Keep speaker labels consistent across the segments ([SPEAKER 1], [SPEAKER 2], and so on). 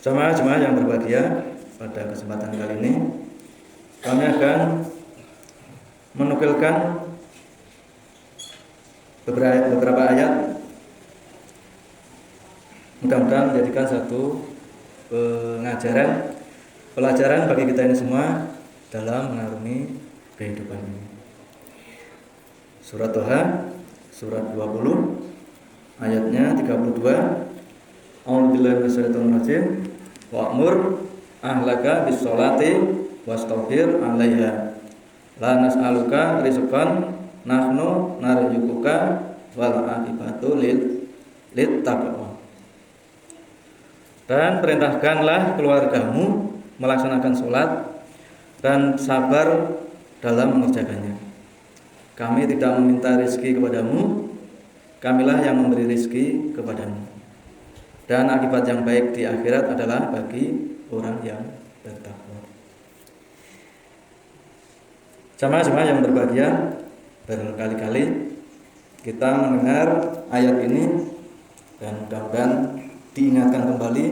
[SPEAKER 1] Jemaah-jemaah yang berbahagia, pada kesempatan kali ini kami akan menukilkan beberapa ayat, mudah-mudahan menjadikan satu pelajaran bagi kita ini semua dalam mengarungi kehidupan ini. Surat Toha, surat 20, ayatnya 32. A'udzubillahi minasyaitonir rajim. Wa'mur ahlaka bis-sholati wastaghfir 'alaiha. La nas'aluka rizqan nahnu narzuquka wal 'aqibatu lit taqwa. Dan perintahkanlah keluargamu melaksanakan sholat dan sabar dalam mengerjakannya. Kami tidak meminta rezeki kepadamu, kamilah yang memberi rezeki kepadamu. Dan akibat yang baik di akhirat adalah bagi orang yang bertakwa. Jemaah-jemaah yang berbahagia, berkali-kali kita mendengar ayat ini dan mudah-mudahan diingatkan kembali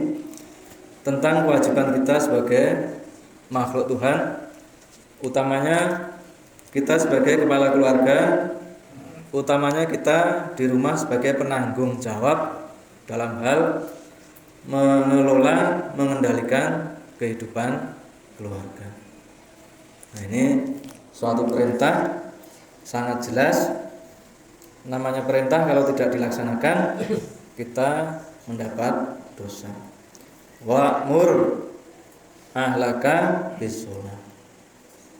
[SPEAKER 1] tentang kewajiban kita sebagai makhluk Tuhan, utamanya kita sebagai kepala keluarga, utamanya kita di rumah sebagai penanggung jawab dalam hal mengelola, mengendalikan kehidupan keluarga. Nah, ini suatu perintah sangat jelas. Namanya perintah kalau tidak dilaksanakan kita mendapat dosa. Wa'mur ahlaka bis-sholah.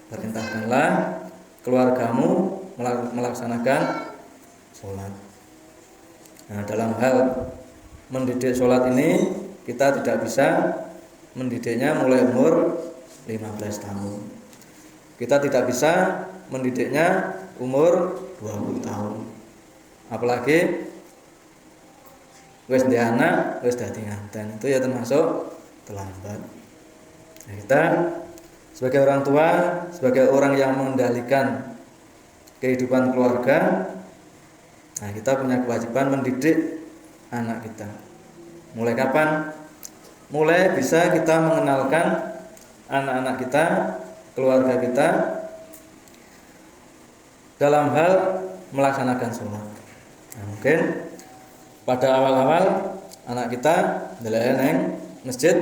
[SPEAKER 1] Perintahkanlah keluargamu melaksanakan sholat. Nah, dalam hal mendidik sholat ini kita tidak bisa mendidiknya mulai umur 15 tahun. Kita tidak bisa mendidiknya umur 20 tahun. Apalagi wis ndek anak, wis dadi nganten, itu ya termasuk terlambat. Nah, kita sebagai orang tua, sebagai orang yang mengendalikan kehidupan keluarga, nah kita punya kewajiban mendidik anak kita. Mulai kapan? Mulai bisa kita mengenalkan anak-anak kita, keluarga kita dalam hal melaksanakan sholat. Nah, mungkin pada awal-awal anak kita ndelok neng masjid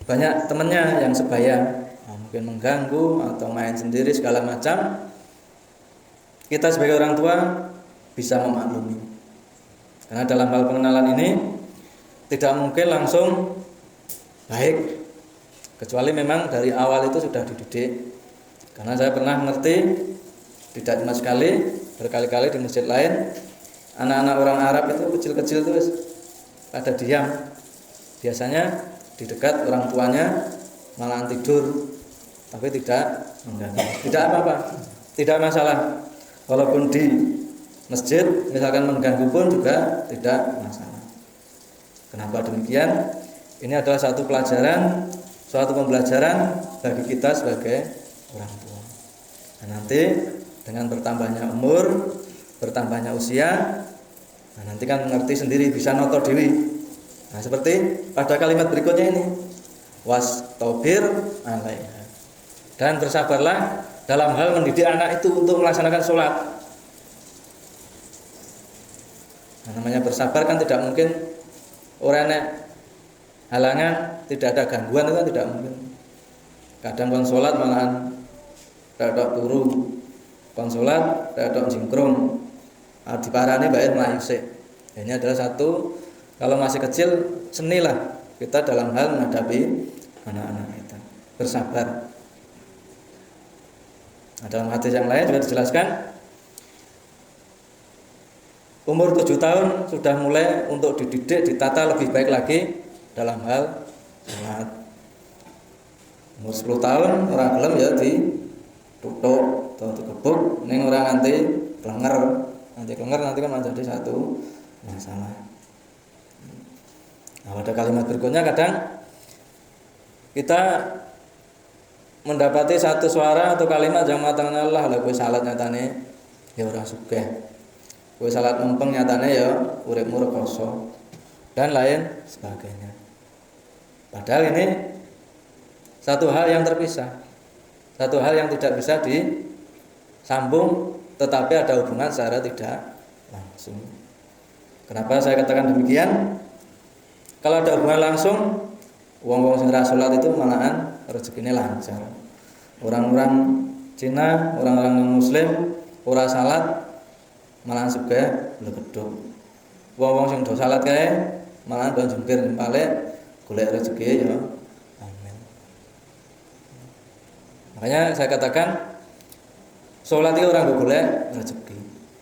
[SPEAKER 1] banyak temannya yang sebaya, nah, mungkin mengganggu atau main sendiri segala macam. Kita sebagai orang tua bisa memaklumi. Karena dalam hal pengenalan ini tidak mungkin langsung baik, kecuali memang dari awal itu sudah dididik. Karena saya pernah mengerti, tidak cuma sekali, berkali-kali di masjid lain, anak-anak orang Arab itu kecil-kecil terus pada diam. Biasanya di dekat orang tuanya malah tidur, tapi tidak mengganggu. Tidak apa-apa, tidak masalah. Walaupun di masjid misalkan mengganggu pun juga tidak masalah. Kenapa demikian? Ini adalah satu pelajaran, suatu pembelajaran bagi kita sebagai orang tua. Nah, nanti dengan bertambahnya umur, bertambahnya usia, nah nanti kan mengerti sendiri, bisa noto dewi. Nah, seperti pada kalimat berikutnya ini, wastabir 'alaiha. Dan bersabarlah dalam hal mendidik anak itu untuk melaksanakan sholat. Nah, namanya bersabar kan tidak mungkin orangnya halangan, tidak ada gangguan, itu kan tidak mungkin. Kadang kon sholat malahan tidak turu, kon sholat tidak jingkrung, diparani baik melayu sik. Ini adalah satu, kalau masih kecil senilah kita dalam hal menghadapi anak-anak kita, bersabar. Nah, dalam hadis yang lain juga dijelaskan umur 7 tahun sudah mulai untuk dididik, ditata lebih baik lagi dalam hal sholat. Umur 10 tahun orang gelem ya ditutuk atau digebuk, ning orang nanti klenger. Nanti kan menjadi satu masalah. Nah, pada kalimat berikutnya kadang kita mendapati satu suara atau kalimat yang mengatakan Allah lah kowe salat nyatane ya ora sugih. Kowe salat mempeng nyatane ya uripmu rekoso dan lain sebagainya. Padahal ini satu hal yang terpisah, satu hal yang tidak bisa disambung, tetapi ada hubungan secara tidak langsung. Kenapa saya katakan demikian? Kalau ada hubungan langsung, wong-wong sing ra salat itu malahan rezekine lancar. Orang-orang Cina, orang-orang non-muslim ora salat malahan sugih blegedhuk. Wong-wong sing do salat kae malahan do jungkir nyempale golek rezeki ya. Amin. Makanya saya katakan salat itu orang golek rezeki.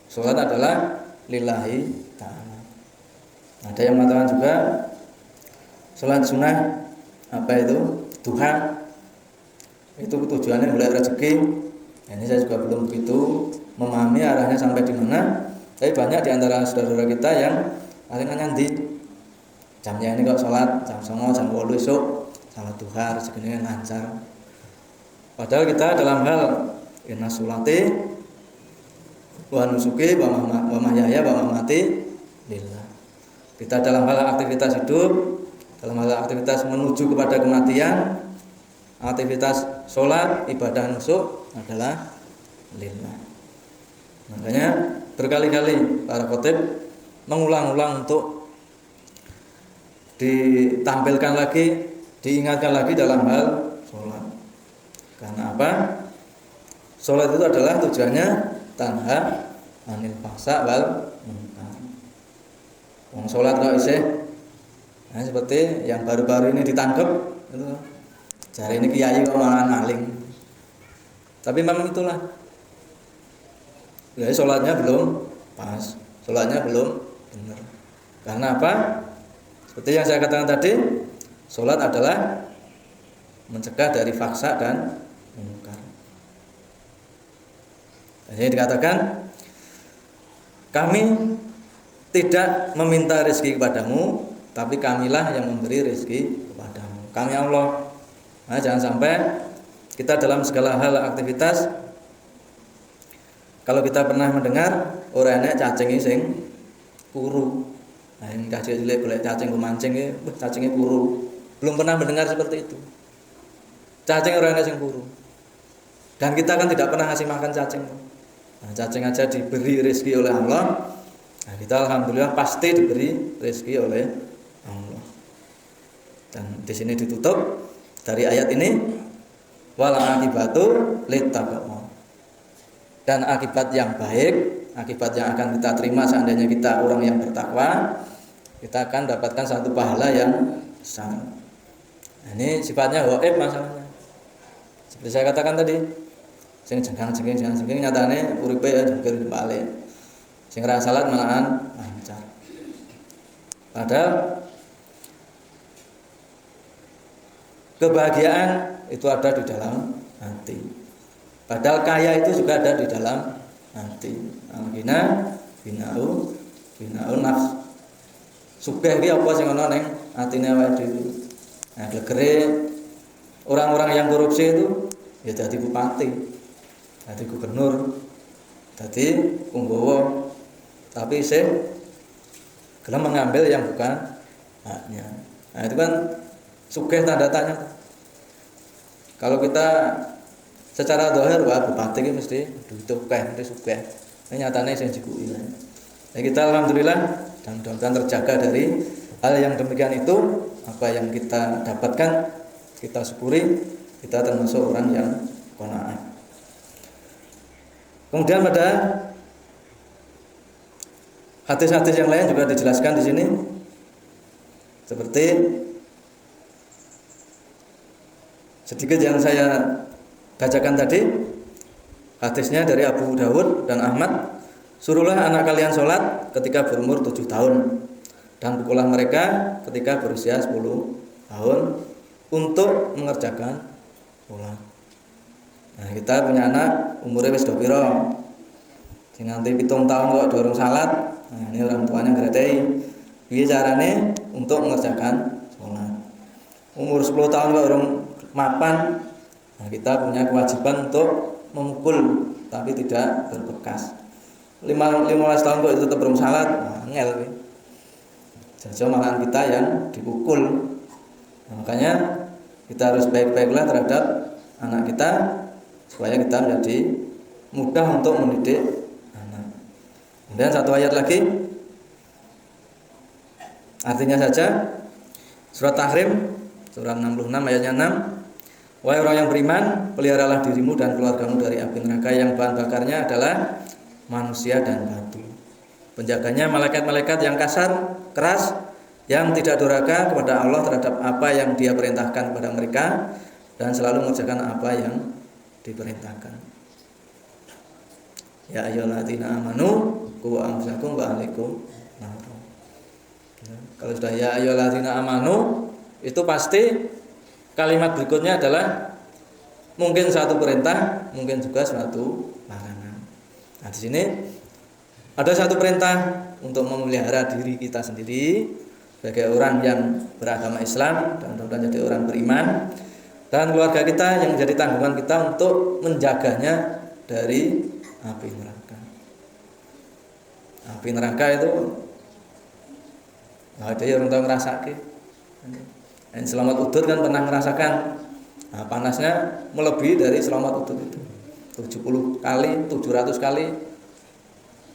[SPEAKER 1] Salat adalah lillahi ta'ala. Ada yang mengatakan juga salat sunnah apa itu? Duha. Itu tujuannya golek rezeki. Ini saya juga belum begitu memahami arahnya sampai di mana. Tapi banyak di antara saudara-saudara kita yang akhirnya nyandi jamnya ini kok sholat jam 09.00 jam 8 esuk salat duha rezekinya lancar. Padahal kita dalam hal inna sholati wa nusuki wa mahyaya wa mamati lillah. Kita dalam hal aktivitas hidup, dalam hal aktivitas menuju kepada kematian, aktivitas sholat, ibadah nusuk adalah lillah. Makanya berkali-kali para khotib mengulang-ulang untuk ditampilkan lagi, diingatkan lagi dalam hal sholat. Karena apa? Sholat itu adalah tujuannya tanha anil fahsya wal munkar. Wong sholat kok isih seperti yang baru-baru ini ditangkap itu. Jari ini kiai kok malah naling. Tapi memang itulah. Ya, sholatnya belum pas, sholatnya belum benar. Karena apa? Seperti yang saya katakan tadi, sholat adalah mencegah dari faksa dan munkar. Jadi dikatakan, kami tidak meminta rezeki kepadamu, tapi kamilah yang memberi rezeki kepadamu. Kami Allah. Nah, jangan sampai kita dalam segala hal aktivitas, kalau kita pernah mendengar orang enek cacing sing kuru. Nah, yang cacing cilik golek cacing ku mancing iki, cacingnya kuru. Belum pernah mendengar seperti itu. Cacing orang enek sing kuru. Dan kita kan tidak pernah ngasih makan cacing. Nah, cacing aja diberi rezeki oleh Allah. Nah, kita alhamdulillah pasti diberi rezeki oleh Allah. Dan di sini ditutup dari ayat ini, wal akibatu littaqwa. Dan akibat yang baik, akibat yang akan kita terima seandainya kita orang yang bertakwa, kita akan dapatkan satu pahala yang besar. Nah, ini sifatnya ghaib masalahnya. Seperti saya katakan tadi, sing jengking nyatane uripe ya jengkir balik. Sing ra salat malahan lancar. Padahal kebahagiaan itu ada di dalam hati. Padahal kaya itu juga ada di dalam hati. Al-ghina bina'un nafs. Sugih iki apa sing ana ning atine awake dhewe. Nah, gegere orang-orang yang korupsi itu ya jadi bupati, jadi gubernur, jadi punggawa, tapi sih gelem mengambil yang bukan haknya. Nah, itu kan sugih tanda tanya. Kalau kita secara zahir wah bupati ini mesti duit mesti sugih. Ini nyatanya sing jikuki. Nah, kita alhamdulillah dan mudah-mudahan terjaga dari hal yang demikian itu. Apa yang kita dapatkan kita syukuri, kita termasuk orang yang qanaah. Kemudian pada hadis-hadis yang lain juga dijelaskan di sini seperti sedikit yang saya bacakan tadi, hadisnya dari Abu Dawud dan Ahmad. Suruhlah anak kalian sholat ketika berumur 7 tahun dan pukullah mereka ketika berusia 10 tahun untuk mengerjakan sholat. Nah, kita punya anak umurnya wis do pira? Sing nganti 7 tahun kok dorong salat. Nah, ini orang tuanya ngerti piye carane untuk mengerjakan sholat. Umur 10 tahun kok dorong mapan. Nah, kita punya kewajiban untuk memukul tapi tidak berbekas. 15 tahun kok itu tetap belum salat, ngel. Jajal malahan kita yang dipukul. Nah, makanya kita harus baik-baiklah terhadap anak kita supaya kita menjadi mudah untuk mendidik anak. Kemudian satu ayat lagi, artinya saja, surat Tahrim, surat 66 ayatnya 6. Wahai orang yang beriman, peliharalah dirimu dan keluargamu dari api neraka yang bahan bakarnya adalah manusia dan batu. Penjaganya malaikat-malaikat yang kasar, keras, yang tidak durhaka kepada Allah terhadap apa yang Dia perintahkan kepada mereka dan selalu mengerjakan apa yang diperintahkan. Ya ayyuhalladzina amanu qu anfusakum wa ahlikum nar. Kalau sudah ya ayyuhalladzina amanu, itu pasti kalimat berikutnya adalah mungkin suatu perintah, mungkin juga suatu larangan. Nah, di sini ada satu perintah untuk memelihara diri kita sendiri sebagai orang yang beragama Islam dan mudah-mudahan jadi orang beriman, dan keluarga kita yang menjadi tanggungan kita untuk menjaganya dari api neraka. Api neraka itu ada yang orang tahu ngerasakan. Yang selamat udut kan pernah merasakan, nah, panasnya melebihi dari selamat udut itu 70 kali, 700 kali.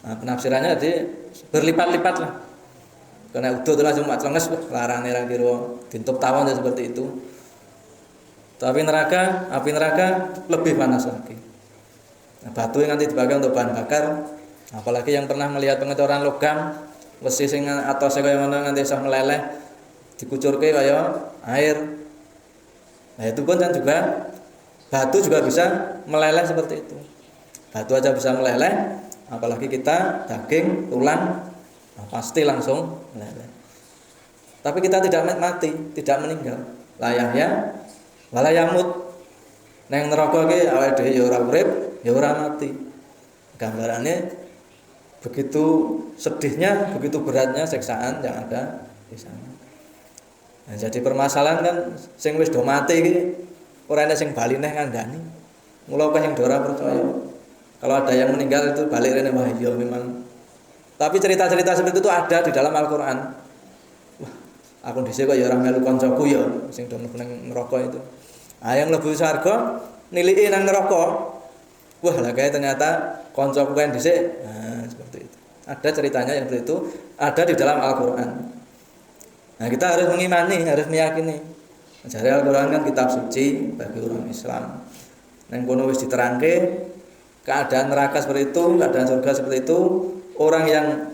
[SPEAKER 1] Nah, penafsirannya jadi berlipat-lipat lah. Karena udut itu langsung celenges, larane ra kira ditutup tawon ya seperti itu. Tapi api neraka lebih panas lagi. Nah, batu yang nanti dipakai untuk bahan bakar, apalagi yang pernah melihat pengecoran logam, besi sing atose kaya ngono nganti iso meleleh, dikucurke kaya air. Nah, itu pun kan juga batu juga bisa meleleh seperti itu. Batu aja bisa meleleh, apalagi kita daging, tulang, nah, pasti langsung meleleh. Tapi kita tidak mati, tidak meninggal. Layahnya walayamut. Neng neraka ki awake dhewe ya ora urip, ya ora mati. Gambarannya begitu sedihnya, begitu beratnya siksaan yang ada di sana. Nah, jadi permasalahan kan sing wis do mati iki ora ana sing bali neh ngandani. Mula kok sing ora percaya. Kalau ada yang meninggal itu balik rene wah iya memang. Tapi cerita-cerita seperti itu ada di dalam Al-Qur'an. Wah, aku dhisik kok ya ora melu kancaku ya sing do mlebu nang neraka itu. Ah yang mlebu swarga niliki nang neraka. Wah, lah kae ternyata kancaku kan dhisik. Nah, seperti itu. Ada ceritanya yang seperti itu ada di dalam Al-Qur'an. Nah, kita harus mengimani, harus meyakini. Jadi Al-Qur'an kan kitab suci bagi orang Islam. Nang kono wis diterangke keadaan neraka seperti itu, keadaan surga seperti itu. Orang yang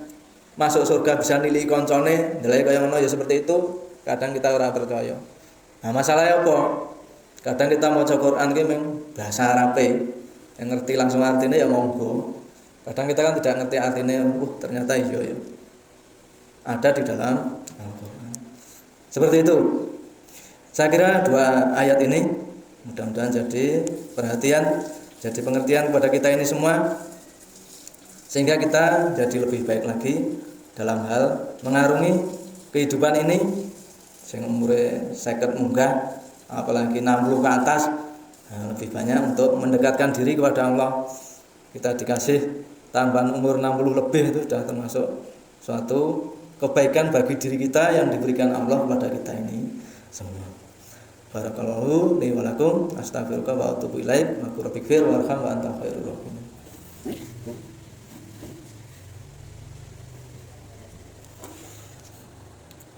[SPEAKER 1] masuk surga bisa nilai koncone, nilai kaya ngono ya seperti itu. Kadang kita ora percaya. Nah, masalahnya apa? Kadang kita maca Quran ki mung bahasa Arabe. Yang ngerti langsung artinya ya monggo. Kadang kita kan tidak ngerti artinya, ternyata iya ya. Ada di dalam Al-Qur'an. Seperti itu. Saya kira dua ayat ini mudah-mudahan jadi perhatian, jadi pengertian kepada kita ini semua, sehingga kita jadi lebih baik lagi dalam hal mengarungi kehidupan ini. Sing umure 50 munggah, apalagi 60 ke atas, nah, lebih banyak untuk mendekatkan diri kepada Allah. Kita dikasih tambahan umur 60 lebih itu sudah termasuk suatu kebaikan bagi diri kita yang diberikan Allah kepada kita ini semua. Barakallahu li wa lakum, astaghfiruka wa atubu ilaik, wa qul rabbikfir warham wa anta khairur rahimin.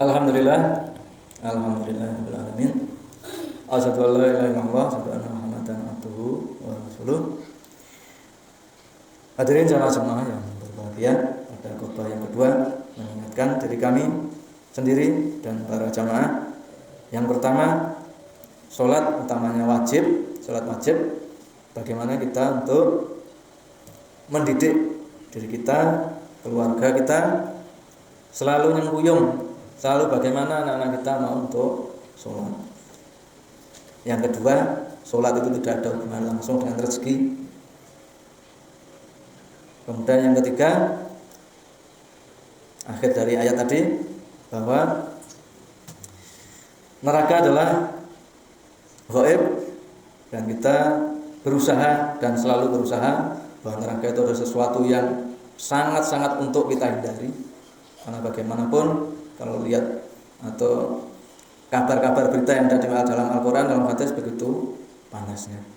[SPEAKER 1] Alhamdulillah, alhamdulillahirabbil alamin. Asyhadu an la ilaha illallah, asyhadu anna Muhammadan abduhu wa rasuluh. Hadirin jamaah yang berbahagia, pada khutbah yang kedua mengingatkan diri kami sendiri dan para jamaah. Yang pertama, sholat utamanya wajib, sholat wajib. Bagaimana kita untuk mendidik diri kita, keluarga kita, selalu nyengkuyung, selalu bagaimana anak-anak kita mau untuk sholat. Yang kedua, sholat itu tidak ada hubungan langsung dengan rezeki. Kemudian yang ketiga, akhir dari ayat tadi, bahwa neraka adalah gaib dan kita berusaha dan selalu berusaha bahwa neraka itu adalah sesuatu yang sangat-sangat untuk kita hindari. Karena bagaimanapun kalau lihat atau kabar-kabar berita yang ada di dalam Al-Quran, dalam hadis begitu panasnya.